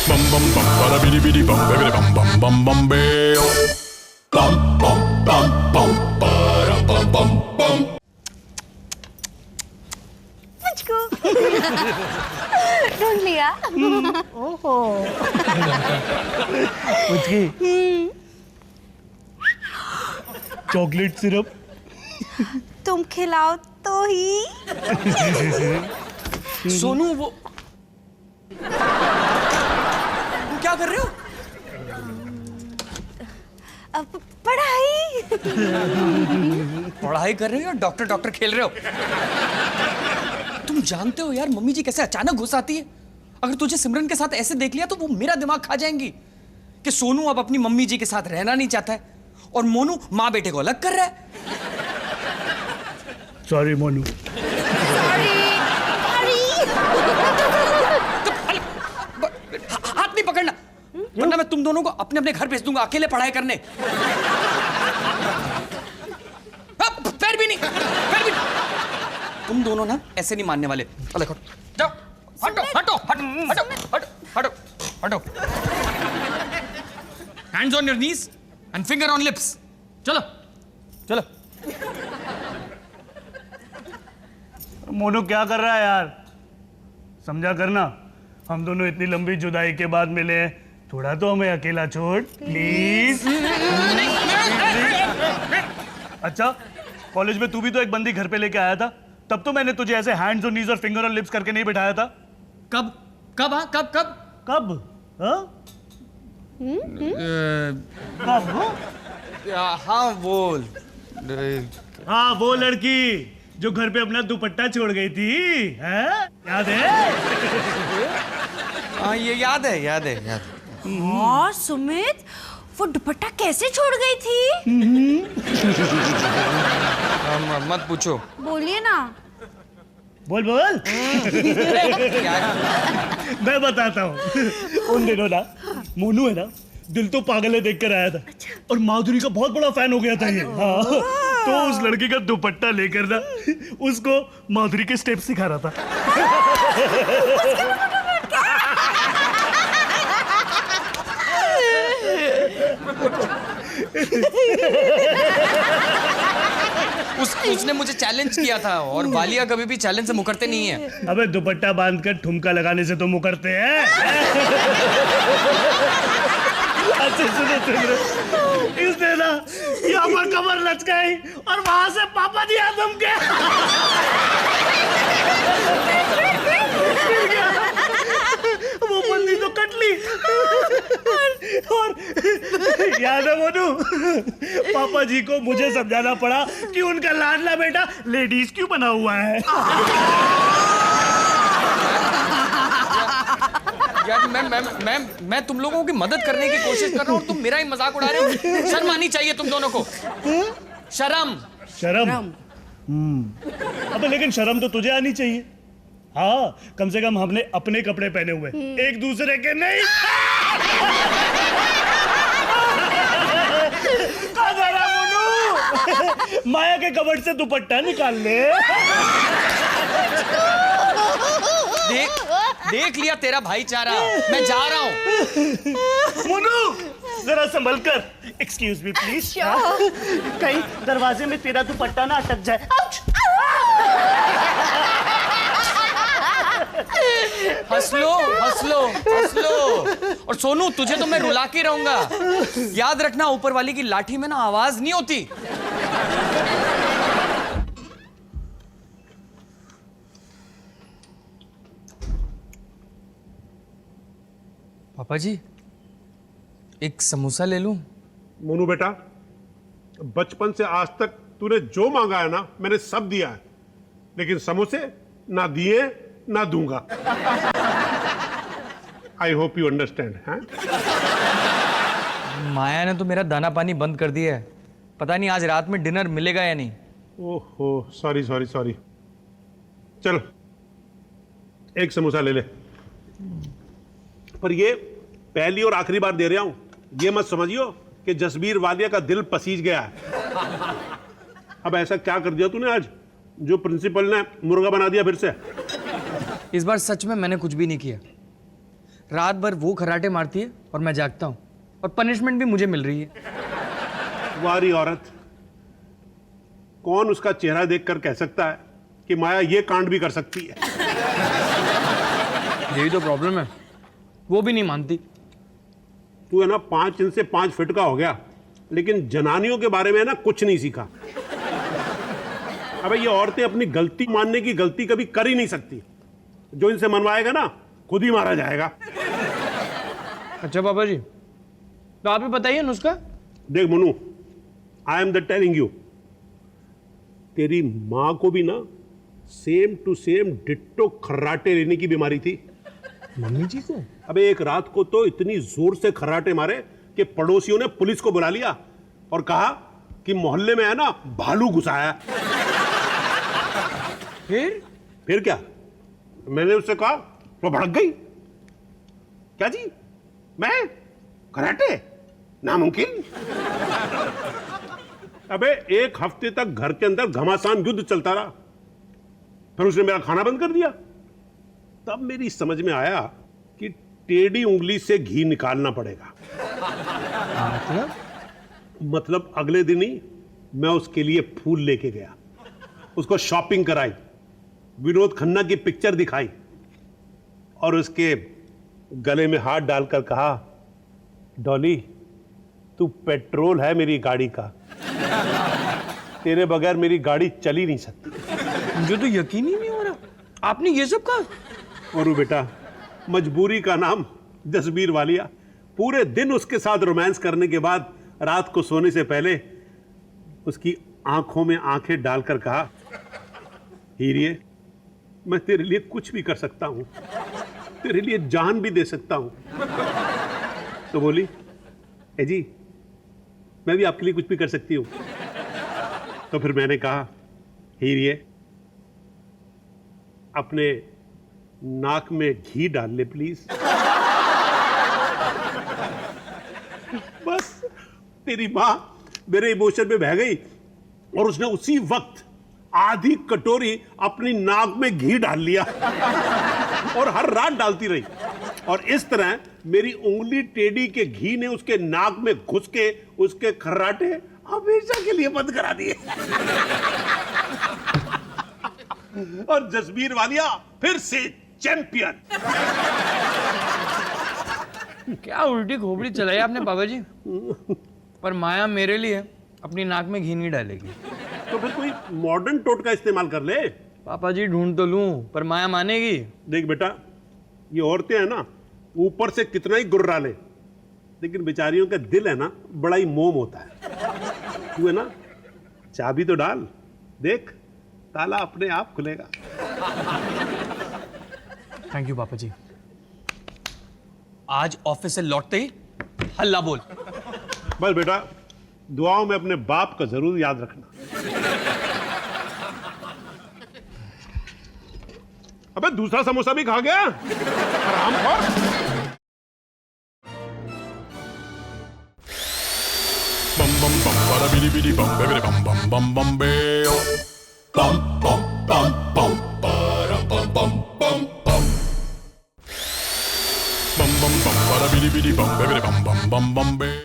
Bum bum bum bada bidi bidi bum baby bum bum bum bum bail. Bum bum bum bum bada bum bum bum. मुझको ढूंढ लिया। ओहो मुझकी chocolate syrup तुम खिलाओ तो ही। सोनू वो क्या कर रहे हो? पढ़ाई। पढ़ाई कर रहे हो या डॉक्टर डॉक्टर खेल रहे हो? तुम जानते हो यार मम्मी जी कैसे अचानक घुस आती है। अगर तुझे सिमरन के साथ ऐसे देख लिया तो वो मेरा दिमाग खा जाएंगी कि सोनू अब अपनी मम्मी जी के साथ रहना नहीं चाहता है और मोनू माँ बेटे को अलग कर रहा है। सॉरी मोनू। हाथ नहीं पकड़ना वरना मैं तुम दोनों को अपने अपने घर भेज दूंगा अकेले पढ़ाई करने। पैर भी नहीं। तुम दोनों ना ऐसे नहीं मानने वाले। देखो जाओ हटो हटो हटो हटो हटो हटो। Hands on your knees and finger on lips. चलो चलो। मोनू क्या कर रहा है यार? समझा करना, हम दोनों इतनी लंबी जुदाई के बाद मिले हैं, थोड़ा तो हमें अकेला छोड़ प्लीज। अच्छा, कॉलेज में तू भी तो एक बंदी घर पे लेके आया था, तब तो मैंने तुझे ऐसे हैंड्स ऑन नीज और फिंगर ऑन लिप्स करके नहीं बिठाया था। कब कब हाँ कब कब कब? हाँ? कब? हाँ वो हाँ वो लड़की जो घर पे अपना दुपट्टा छोड़ गई थी, हैं? याद है? हाँ ये याद है याद है याद है। हाँ सुमित, वो दुपट्टा कैसे छोड़ गई थी? मत पूछो। बोलिए ना। बोल बोल। मैं बताता हूँ। उन दिनों ना मोनू है ना, दिल तो पागल है देख कर आया था और माधुरी का बहुत बड़ा फैन हो गया था ये। हाँ तो उस लड़की का दुपट्टा लेकर ना उसको माधुरी के स्टेप सिखा रहा था। उसने मुझे चैलेंज किया था और वालिया कभी भी चैलेंज से मुकरते नहीं है। अबे दुपट्टा बांधकर ठुमका लगाने से तो मुकरते हैं। अच्छा सुनो इसने ना यहाँ पर कमर लचकाई और वहां से पापा जी आदम के वो बंदी तो कट ली और याद है मोनू, पापा जी को मुझे समझाना पड़ा कि उनका लाडला बेटा लेडीज क्यों बना हुआ है। यार मैं तुम लोगों की मदद करने की कोशिश कर रहा हूँ और तुम मेरा ही मजाक उड़ा रहे हो। शर्म आनी चाहिए तुम दोनों को। शर्म शर्म। अबे लेकिन शर्म तो तुझे आनी चाहिए। हाँ कम से कम हमने अपने कपड़े पहने हुए, एक दूसरे के नहीं। मोनू माया के कबर्ड से दुपट्टा निकाल ले। देख लिया तेरा भाईचारा। मैं जा रहा हूँ। मोनू जरा संभल कर। Excuse me please. कहीं दरवाजे में तेरा दुपट्टा ना अटक जाए। हंस लो हंस लो हंस लो। और सोनू तुझे तो मैं रुला के रहूंगा। याद रखना ऊपर वाली की लाठी में ना आवाज नहीं होती। पापा जी एक समोसा ले लूं? मोनू बेटा, बचपन से आज तक तूने जो मांगा है ना मैंने सब दिया है, लेकिन समोसे ना दिए ना दूंगा। I hope you understand. हैं? माया ने तो मेरा दाना पानी बंद कर दिया है। पता नहीं आज रात में डिनर मिलेगा या नहीं। ओहो सॉरी सॉरी सॉरी। चलो एक समोसा ले ले, पर ये पहली और आखिरी बार दे रहा हूं। ये मत समझियो कि जसबीर वालिया का दिल पसीज गया है। अब ऐसा क्या कर दिया तूने आज जो प्रिंसिपल ने मुर्गा बना दिया फिर से? इस बार सच में मैंने कुछ भी नहीं किया। रात भर वो खराटे मारती है और मैं जागता हूँ, और पनिशमेंट भी मुझे मिल रही है। वारी औरत, कौन उसका चेहरा देखकर कह सकता है कि माया ये कांड भी कर सकती है? यही तो प्रॉब्लम है, वो भी नहीं मानती। तू है ना 5 इंच से 5 फीट का हो गया, लेकिन जनानियों के बारे में है ना कुछ नहीं सीखा। अबे ये औरतें अपनी गलती मानने की गलती कभी कर ही नहीं सकती। जो इनसे मनवाएगा ना खुद ही मारा जाएगा। अच्छा पापा जी, तो आप ही बताइए नुस्खा। देख Manu, I am the telling you, तेरी मां को भी ना सेम टू सेम डिट्टो खर्राटे लेने की बीमारी थी। मम्मी जी को? अबे एक रात को तो इतनी जोर से खर्राटे मारे कि पड़ोसियों ने पुलिस को बुला लिया और कहा कि मोहल्ले में है ना भालू घुसाया। फिर क्या? मैंने उससे कहा तो भड़क गई। क्या जी, मैं कराटे? नामुमकिन। अबे एक हफ्ते तक घर के अंदर घमासान युद्ध चलता रहा, फिर उसने मेरा खाना बंद कर दिया। तब मेरी समझ में आया कि टेढ़ी उंगली से घी निकालना पड़ेगा। मतलब अगले दिन ही मैं उसके लिए फूल लेके गया, उसको शॉपिंग कराई, विनोद खन्ना की पिक्चर दिखाई और उसके गले में हाथ डालकर कहा, डॉली तू पेट्रोल है मेरी गाड़ी का, तेरे बगैर मेरी गाड़ी चल ही नहीं सकती। मुझे तो यकीन ही नहीं हो रहा आपने ये सब कहा। और बेटा, मजबूरी का नाम जसबीर वालिया। पूरे दिन उसके साथ रोमांस करने के बाद रात को सोने से पहले उसकी आंखों में आंखें डालकर कहा, हीरिए मैं तेरे लिए कुछ भी कर सकता हूं, तेरे लिए जान भी दे सकता हूं। तो बोली, ए जी मैं भी आपके लिए कुछ भी कर सकती हूं। तो फिर मैंने कहा, हीरिए अपने नाक में घी डाल ले प्लीज। बस तेरी मां मेरे इमोशन में बह गई और उसने उसी वक्त आधी कटोरी अपनी नाक में घी डाल लिया और हर रात डालती रही। और इस तरह मेरी उंगली टेढ़ी के घी ने उसके नाक में घुस के उसके खर्राटे हमेशा के लिए बंद करा दिए। और जसबीर वालिया फिर से चैंपियन। क्या उल्टी खोपड़ी चलाई आपने पापा जी। पर माया मेरे लिए अपनी नाक में घी नहीं डालेगी। तो फिर कोई मॉडर्न टोटका इस्तेमाल कर ले। पापा जी ढूंढ तो लूं, पर माया मानेगी? देख बेटा, ये औरतें हैं ना ऊपर से कितना ही गुर्रा ले, लेकिन बेचारियों का दिल है ना बड़ा ही मोम होता है। तू है ना चाबी तो डाल, देख ताला अपने आप खुलेगा। थैंक यू पापा जी। आज ऑफिस से लौटते ही हल्ला बोल। बस बेटा, दुआओं में अपने बाप का जरूर याद रखना। अबे दूसरा समोसा भी खा गया, हरामखोर। Bum bum bum bada bidi bidi bum bidi bum bum bum bum beo. Bum bum bum bum bada bum bum bum bum. Bum bum bum bada bidi bidi bum bidi bum bum bum bum beo.